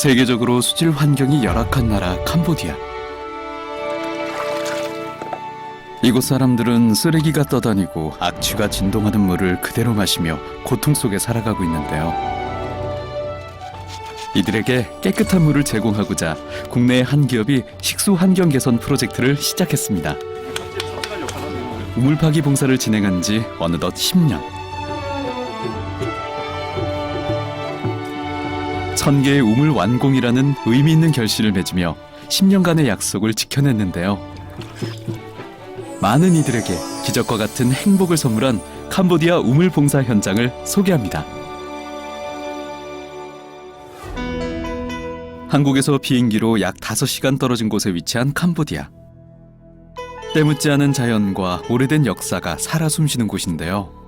세계적으로 수질 환경이 열악한 나라 캄보디아. 이곳 사람들은 쓰레기가 떠다니고 악취가 진동하는 물을 그대로 마시며 고통 속에 살아가고 있는데요. 이들에게 깨끗한 물을 제공하고자 국내의 한 기업이 식수 환경 개선 프로젝트를 시작했습니다. 우물 파기 봉사를 진행한 지 어느덧 10년. 1000개의 우물 완공이라는 의미 있는 결실을 맺으며 10년간의 약속을 지켜냈는데요. 많은 이들에게 기적과 같은 행복을 선물한 캄보디아 우물 봉사 현장을 소개합니다. 한국에서 비행기로 약 5시간 떨어진 곳에 위치한 캄보디아. 때묻지 않은 자연과 오래된 역사가 살아 숨쉬는 곳인데요.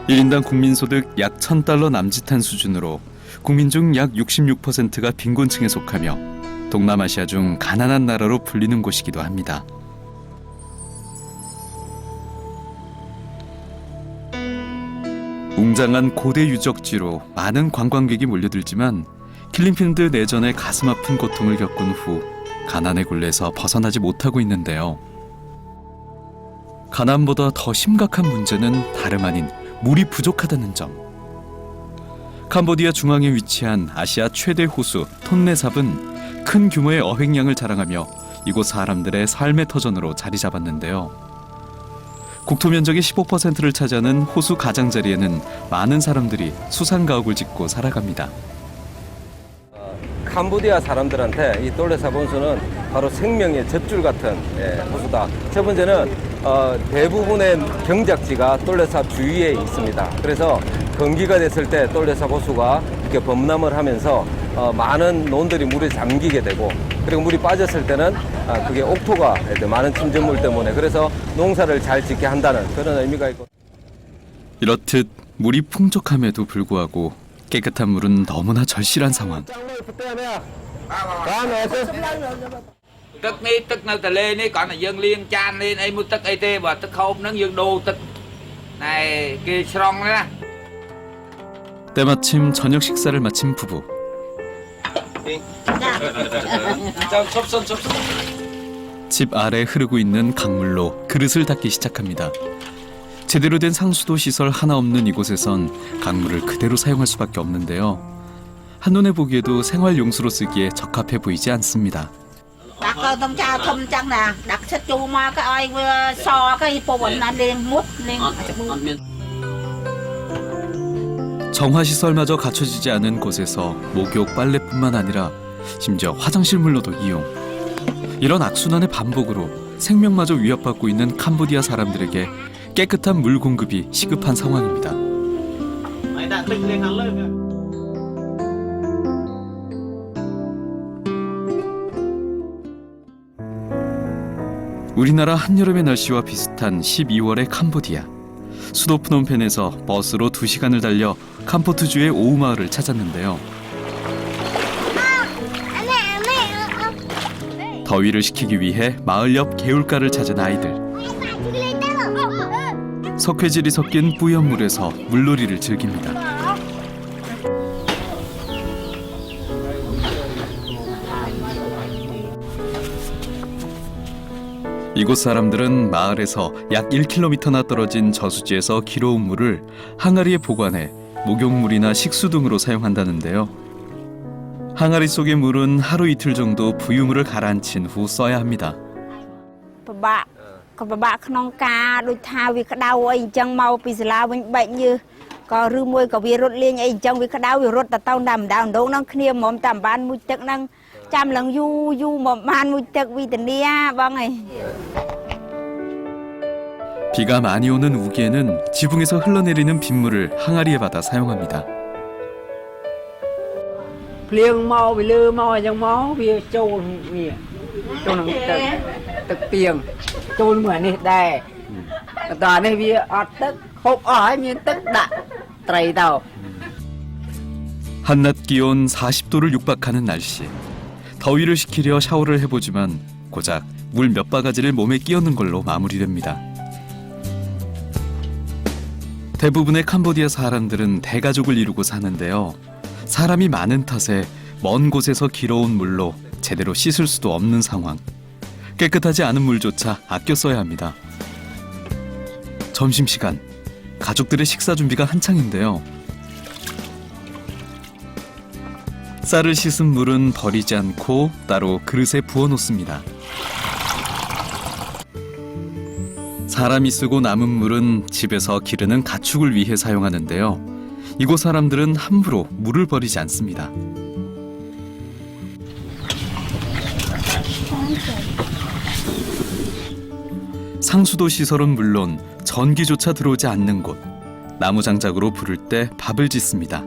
1인당 국민소득 약 1000달러 남짓한 수준으로 국민 중 약 66%가 빈곤층에 속하며 동남아시아 중 가난한 나라로 불리는 곳이기도 합니다. 웅장한 고대 유적지로 많은 관광객이 몰려들지만 킬링필드 내전의 가슴 아픈 고통을 겪은 후 가난의 굴레에서 벗어나지 못하고 있는데요. 가난보다 더 심각한 문제는 다름 아닌 물이 부족하다는 점. 캄보디아 중앙에 위치한 아시아 최대 호수 톤레삽은 큰 규모의 어획량을 자랑하며 이곳 사람들의 삶의 터전으로 자리 잡았는데요. 국토 면적의 15%를 차지하는 호수 가장자리에는 많은 사람들이 수상가옥을 짓고 살아갑니다. 캄보디아 사람들한테 이 똘레삽 원수는 바로 생명의 젖줄 같은 호수다. 첫 번째는 대부분의 경작지가 똘레삽 주위에 있습니다. 그래서 건기가 됐을 때 똘레삽 호수가 이렇게 범람을 하면서 많은 논들이 물에 잠기게 되고, 그리고 물이 빠졌을 때는 그게 옥토가 많은 침전물 때문에 그래서 농사를 잘 짓게 한다는 그런 의미가 있고. 이렇듯 물이 풍족함에도 불구하고 깨끗한 물은 너무나 절실한 상황.ទឹកនេះទឹកនៅទន្លេនេះគ្រាន់តែយើងលាងចានលេងអីមួយទឹកអីទេបើទឹកខោបហ្នឹងយើងដូរទឹកណែគេស្រង់ណា 때마침 저녁 식사를 마친 부부. 집 아래 흐르고 있는 강물로 그릇을 닦기 시작합니다. 제대로 된 상수도 시설 하나 없는 이곳에선 강물을 그대로 사용할 수밖에 없는데요. 한눈에 보기에도 생활 용수로 쓰기에 적합해 보이지 않습니다. 정화시설마저 갖춰지지 않은 곳에서 목욕, 빨래뿐만 아니라 심지어 화장실 물로도 이용. 이런 악순환의 반복으로 생명마저 위협받고 있는 캄보디아 사람들에게 깨끗한 물 공급이 시급한 상황입니다. 우리나라 한여름의 날씨와 비슷한 12월의 캄보디아. 수도 프놈펜에서 버스로 2시간을 달려 캄포트주의 오우마을을 찾았는데요. 더위를 식히기 위해 마을 옆 개울가를 찾은 아이들. 석회질이 섞인 뿌연 물에서 물놀이를 즐깁니다. 이곳 사람들은 마을에서 약 1km나 떨어진 저수지에서 길어온 물을 항아리에 보관해 목욕물이나 식수 등으로 사용한다는데요. 항아리 속의 물은 하루 이틀 정도 부유물을 가라앉힌 후 써야 합니다. 비가 많이 오는 우기에는 지붕에서 흘러내리는 빗물을 항아리에 받아 사용합니다. 한낮 기온 40도를 육박하는 날씨. 더위를 식히려 샤워를 해보지만 고작 물 몇 바가지를 몸에 끼얹는 걸로 마무리됩니다. 대부분의 캄보디아 사람들은 대가족을 이루고 사는데요. 사람이 많은 탓에 먼 곳에서 길어온 물로 제대로 씻을 수도 없는 상황. 깨끗하지 않은 물조차 아껴 써야 합니다. 점심시간, 가족들의 식사 준비가 한창인데요. 쌀을 씻은 물은 버리지 않고 따로 그릇에 부어놓습니다. 사람이 쓰고 남은 물은 집에서 기르는 가축을 위해 사용하는데요. 이곳 사람들은 함부로 물을 버리지 않습니다. 상수도 시설은 물론 전기조차 들어오지 않는 곳. 나무 장작으로 부를 때 밥을 짓습니다.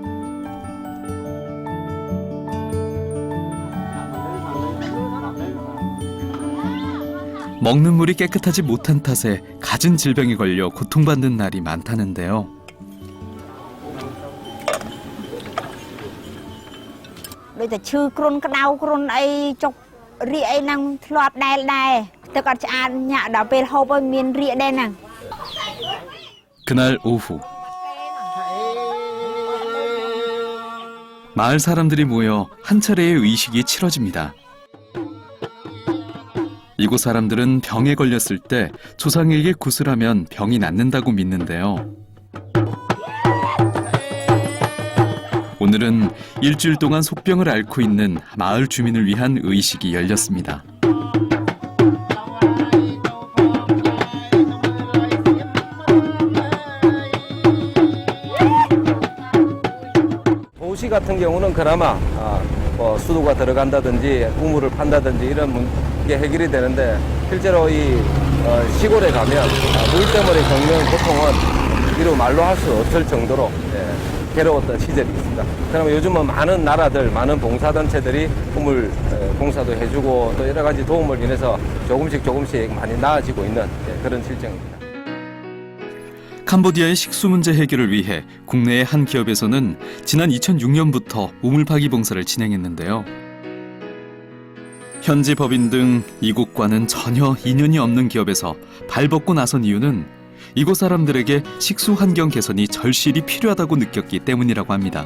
먹는 물이 깨끗하지 못한 탓에 갖은 질병에 걸려 고통받는 날이 많다는데요. Bây giờ chư cron cái đau cron ấy chọc rịa ấy năng lọp đai đai tôi còn ăn nhạ đó về hộp ở miền rịa đây nè. 그날 오후 마을 사람들이 모여 한 차례의 의식이 치러집니다. 이곳 사람들은 병에 걸렸을 때 조상에게 구슬하면 병이 낫는다고 믿는데요. 오늘은 일주일 동안 속병을 앓고 있는 마을 주민을 위한 의식이 열렸습니다. 도시 같은 경우는 그나마 수도가 들어간다든지 우물을 판다든지 이런 게 해결이 되는데 실제로 이 시골에 가면 물 때문에 겪는 고통은 이루 말로 할 수 없을 정도로 괴로웠던 시절이 있습니다. 그러면 요즘은 많은 나라들, 많은 봉사단체들이 우물 봉사도 해주고 또 여러 가지 도움을 인해서 조금씩 많이 나아지고 있는 그런 실정입니다. 캄보디아의 식수 문제 해결을 위해 국내의 한 기업에서는 지난 2006년부터 우물 파기 봉사를 진행했는데요. 현지 법인 등 이곳과는 전혀 인연이 없는 기업에서 발벗고 나선 이유는 이곳 사람들에게 식수 환경 개선이 절실히 필요하다고 느꼈기 때문이라고 합니다.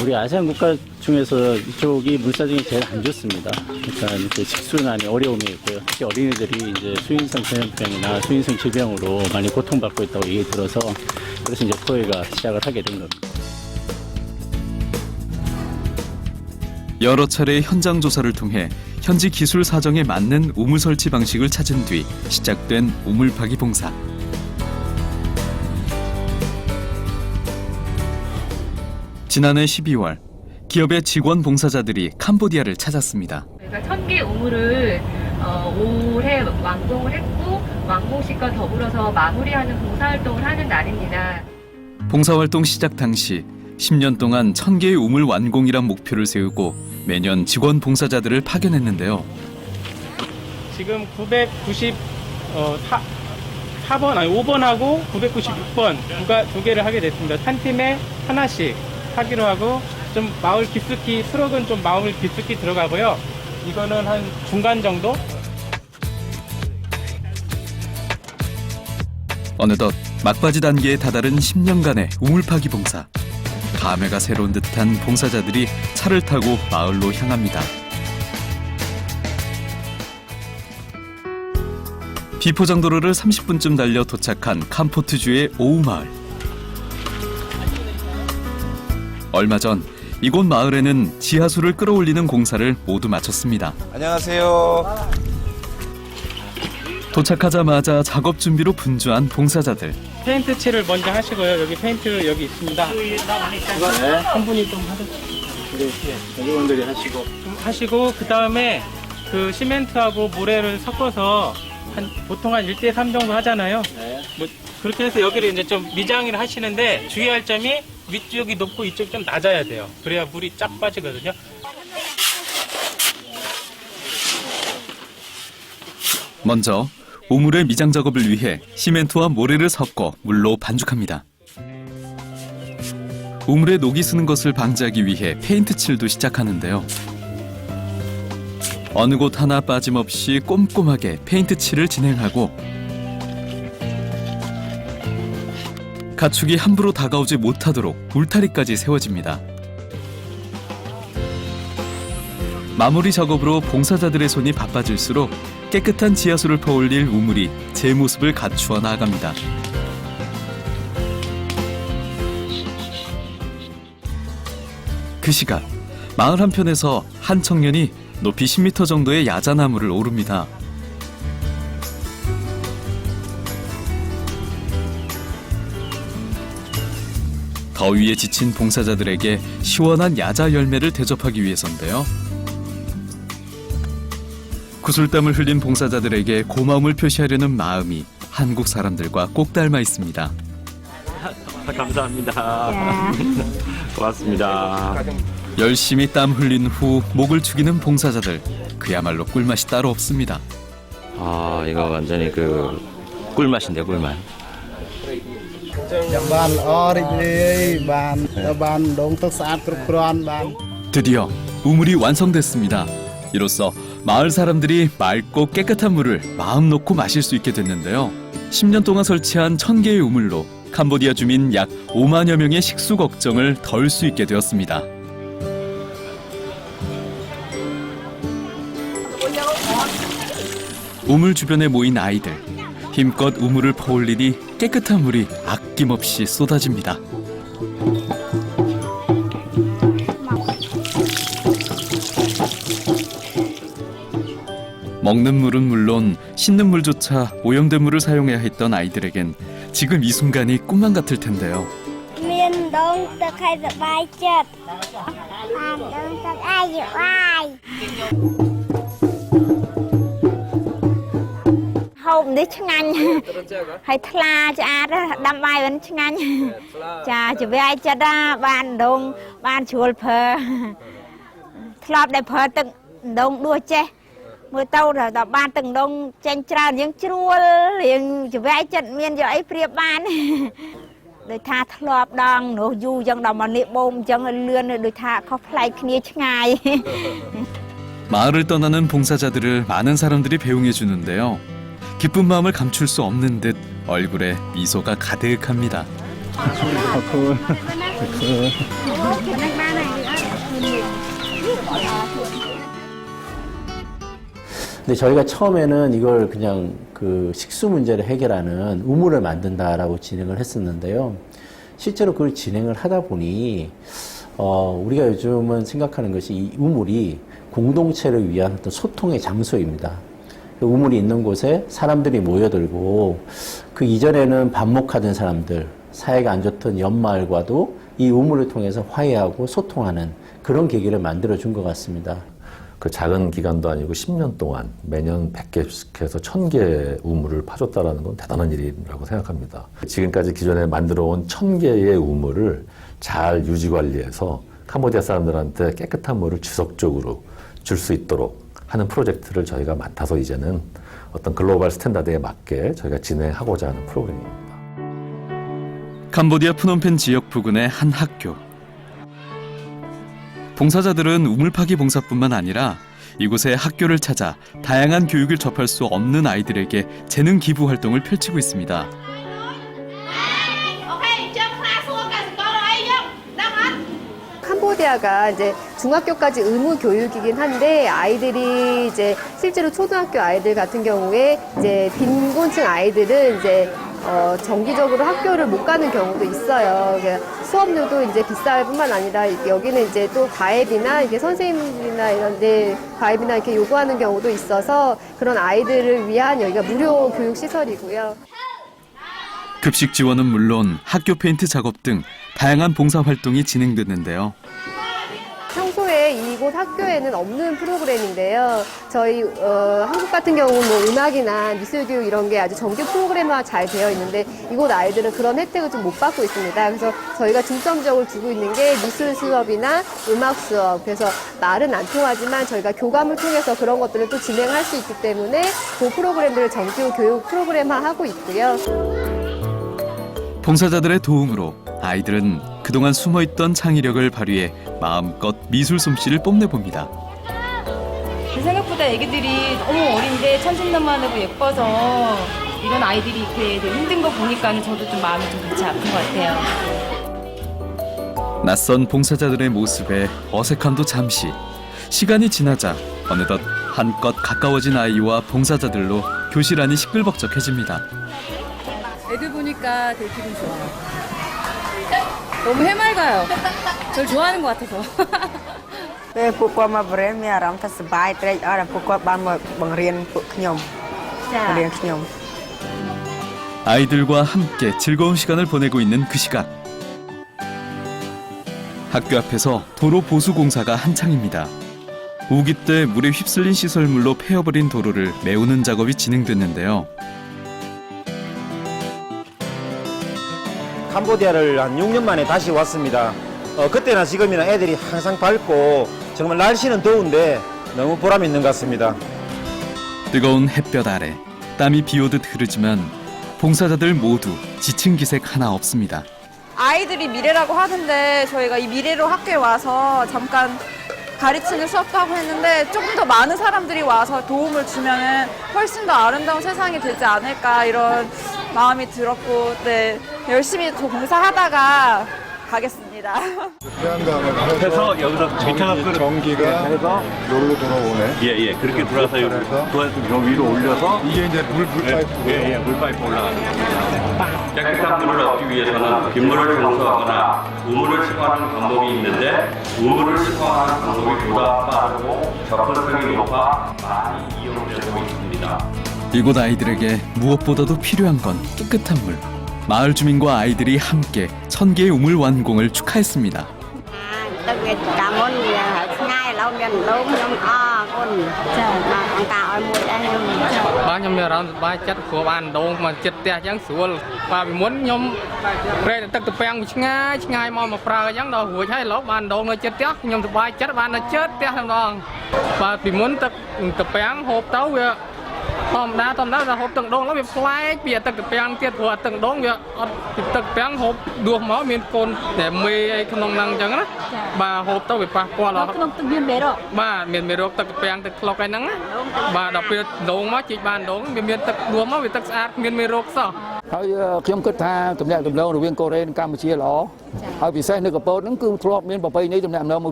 우리 아시안 국가 중에서 이쪽이 물사정이 제일 안 좋습니다. 그러니까 식수난이 어려움이 있고요. 특히 어린이들이 이제 수인성 전염병이나 수인성 질병으로 많이 고통받고 있다고 얘기 들어서 그래서 이제 토해가 시작을 하게 된 겁니다. 여러 차례 현장 조사를 통해 현지 기술 사정에 맞는 우물 설치 방식을 찾은 뒤 시작된 우물 파기 봉사. 지난해 12월 기업의 직원 봉사자들이 캄보디아를 찾았습니다. 저희가 1000개 우물을 올해 완공을 했고 완공식과 더불어서 마무리하는 봉사활동을 하는 날입니다. 봉사활동 시작 당시 10년 동안 1000개의 우물 완공이란 목표를 세우고 매년 직원 봉사자들을 파견했는데요. 지금 5번하고 996번 두 개를 하게 됐습니다. 한 팀에 하나씩 하기로 하고 좀 마을 깊숙이 트럭은 좀 마을 깊숙이 들어가고요. 이거는 한 중간 정도. 어느덧 막바지 단계에 다다른 10년간의 우물 파기 봉사. 감회가 새로운 듯한 봉사자들이 차를 타고 마을로 향합니다. 비포장도로를 30분쯤 달려 도착한 캄포트주의 오우마을. 얼마 전 이곳 마을에는 지하수를 끌어올리는 공사를 모두 마쳤습니다. 안녕하세요. 도착하자마자 작업 준비로 분주한 봉사자들. 페인트 칠을 먼저 하시고요. 여기 페인트 여기 있습니다. 한 분이 좀 하세요. 여러분들이 하시고 좀 하시고 그 다음에 그 시멘트하고 모래를 섞어서 보통 한 1대3 정도 하잖아요. 뭐 그렇게 해서 여기를 이제 좀 미장을 하시는데 주의할 점이 위쪽이 높고 이쪽이 좀 낮아야 돼요. 그래야 물이 쫙 빠지거든요. 먼저 우물의 미장 작업을 위해 시멘트와 모래를 섞어 물로 반죽합니다. 우물에 녹이 스는 것을 방지하기 위해 페인트 칠도 시작하는데요. 어느 곳 하나 빠짐없이 꼼꼼하게 페인트 칠을 진행하고 가축이 함부로 다가오지 못하도록 울타리까지 세워집니다. 마무리 작업으로 봉사자들의 손이 바빠질수록 깨끗한 지하수를 퍼올릴 우물이 제 모습을 갖추어 나아갑니다. 그 시각 마을 한편에서 한 청년이 높이 10m 정도의 야자나무를 오릅니다. 더위에 지친 봉사자들에게 시원한 야자 열매를 대접하기 위해서인데요. 구슬땀을 흘린 봉사자들에게 고마움을 표시하려는 마음이 한국 사람들과 꼭 닮아 있습니다. 감사합니다. 고맙습니다. 열심히 땀 흘린 후 목을 축이는 봉사자들, 그야말로 꿀맛이 따로 없습니다. 아, 이거 완전히 그 꿀맛인데 꿀맛. 드디어 우물이 완성됐습니다. 이로써 마을 사람들이 맑고 깨끗한 물을 마음 놓고 마실 수 있게 됐는데요. 10년 동안 설치한 1000개의 우물로 캄보디아 주민 약 5만여 명의 식수 걱정을 덜 수 있게 되었습니다. 우물 주변에 모인 아이들, 힘껏 우물을 퍼올리니 깨끗한 물이 아낌없이 쏟아집니다. 먹는 물은 물론 씻는 물조차 오염된 물을 사용해야 했던 아이들에겐 지금 이 순간이 꿈만 같을 텐데요. hôm đấy chứ anh hay thla cho ai đâm bài vẫn chứ anh chà chỉ về ai cho ra bàn đông bàn chuột phở thọp để phở từng đông đua che mưa tàu rồi đọc bàn từng đông tranh trao những chua liền chỉ về ai trận miên cho ấy priệp bàn đời tha thọp đong nổ du trong đó mà niệm bom trong lươn đời tha có phải kia chứ ngài. 마을을 떠나는 봉사자들을 많은 사람들이 배웅해 주는데요. 기쁜 마음을 감출 수 없는 듯 얼굴에 미소가 가득합니다. 근데 저희가 처음에는 이걸 그냥 그 식수 문제를 해결하는 우물을 만든다라고 진행을 했었는데요. 실제로 그걸 진행을 하다 보니 우리가 요즘은 생각하는 것이 이 우물이 공동체를 위한 어떤 소통의 장소입니다. 그 우물이 있는 곳에 사람들이 모여들고 그 이전에는 반목하던 사람들, 사이가 안 좋던 옆마을과도 이 우물을 통해서 화해하고 소통하는 그런 계기를 만들어준 것 같습니다. 그 작은 기간도 아니고 10년 동안 매년 100개씩 해서 1000개 우물을 파줬다는 건 대단한 일이라고 생각합니다. 지금까지 기존에 만들어온 1000개의 우물을 잘 유지관리해서 캄보디아 사람들한테 깨끗한 물을 지속적으로 줄 수 있도록 하는 프로젝트를 저희가 맡아서 이제는 어떤 글로벌 스탠다드에 맞게 저희가 진행하고자 하는 프로그램입니다. 캄보디아 프놈펜 지역 부근의 한 학교. 봉사자들은 우물 파기 봉사뿐만 아니라 이곳의 학교를 찾아 다양한 교육을 접할 수 없는 아이들에게 재능 기부 활동을 펼치고 있습니다. 캄보디아가 이제 중학교까지 의무 교육이긴 한데 아이들이 이제 실제로 초등학교 아이들 같은 경우에 이제 빈곤층 아이들은 이제 정기적으로 학교를 못 가는 경우도 있어요. 수업료도 이제 비쌀 뿐만 아니라 여기는 이제 또 과외비나 이게 선생님이나 이런데 과외비나 이렇게 요구하는 경우도 있어서 그런 아이들을 위한 여기가 무료 교육 시설이고요. 급식 지원은 물론 학교 페인트 작업 등 다양한 봉사 활동이 진행됐는데요. 평소에 이곳 학교에는 없는 프로그램인데요. 저희 한국 같은 경우는 뭐 음악이나 미술교육 이런 게 아주 정규 프로그램화 잘 되어 있는데 이곳 아이들은 그런 혜택을 좀 못 받고 있습니다. 그래서 저희가 중점적으로 두고 있는 게 미술 수업이나 음악 수업. 그래서 말은 안 통하지만 저희가 교감을 통해서 그런 것들을 또 진행할 수 있기 때문에 그 프로그램들을 정규 교육 프로그램화하고 있고요. 봉사자들의 도움으로 아이들은 그동안 숨어있던 창의력을 발휘해 마음껏 미술 솜씨를 뽐내봅니다. 생각보다 애기들이 너무 어린데 천진난만하고 예뻐서 이런 아이들이 이렇게 되게 힘든 거 보니까 저도 좀 마음이 좀 같이 아픈 것 같아요. 낯선 봉사자들의 모습에 어색함도 잠시. 시간이 지나자 어느덧 한껏 가까워진 아이와 봉사자들로 교실 안이 시끌벅적해집니다. 애들 보니까 되게 기분 좋아요. 너무 해맑아요. 저를 좋아하는 것 같아서. ពេលពួកគាត់មកបរិញ្ញាមានអារម្មណ៍ថាសប្បាយត្រេកអរដែលពួកគាត់បានមកបង្រៀនពួកខ្ញុំបង្រៀនខ្ញុំ 아이들과 함께 즐거운 시간을 보내고 있는 그 시각. 학교 앞에서 도로 보수 공사가 한창입니다. 우기 때 물에 휩쓸린 시설물로 패여버린 도로를 메우는 작업이 진행됐는데요. 캄보디아를 한 6년 만에 다시 왔습니다. 그때나 지금이나 애들이 항상 밝고 정말 날씨는 더운데 너무 보람 있는 것 같습니다. 뜨거운 햇볕 아래 땀이 비오듯 흐르지만 봉사자들 모두 지친 기색 하나 없습니다. 아이들이 미래라고 하는데 저희가 이 미래로 학교에 와서 잠깐 가르치는 수업도 하고 했는데 조금 더 많은 사람들이 와서 도움을 주면은 훨씬 더 아름다운 세상이 되지 않을까 이런 마음이 들었고 네, 열심히 더 봉사하다가 가겠습니다. 해서 여기서 전기가 여기로 돌아오네. 예, 그렇게 돌아서 요 위로 올려서 이게 이제 물파이프. 물파이프 올라갑니다. 깨끗한 물을 얻기 위해서는 빗물을 청소하거나 우물을 시공하는 방법이 있는데 우물을 시공하는 방법이 보다 빠르고 접근성이 높아 많이 이용되고 있습니다. 이곳 아이들에게 무엇보다도 필요한 건 깨끗한 물. 마을 주민과 아이들이 함께 1000개의 우물 완공을 축하했습니다.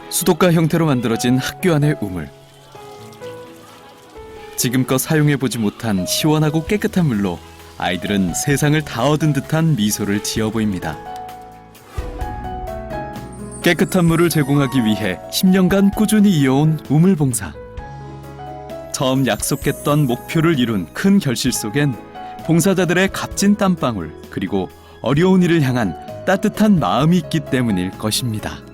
수도가 형태로 만들어진 학교 안의 우물. 지금껏 사용해보지 못한 시원하고 깨끗한 물로 아이들은 세상을 다 얻은 듯한 미소를 지어 보입니다. 깨끗한 물을 제공하기 위해 10년간 꾸준히 이어온 우물 봉사. 처음 약속했던 목표를 이룬 큰 결실 속엔 봉사자들의 값진 땀방울 그리고 어려운 이를 향한 따뜻한 마음이 있기 때문일 것입니다.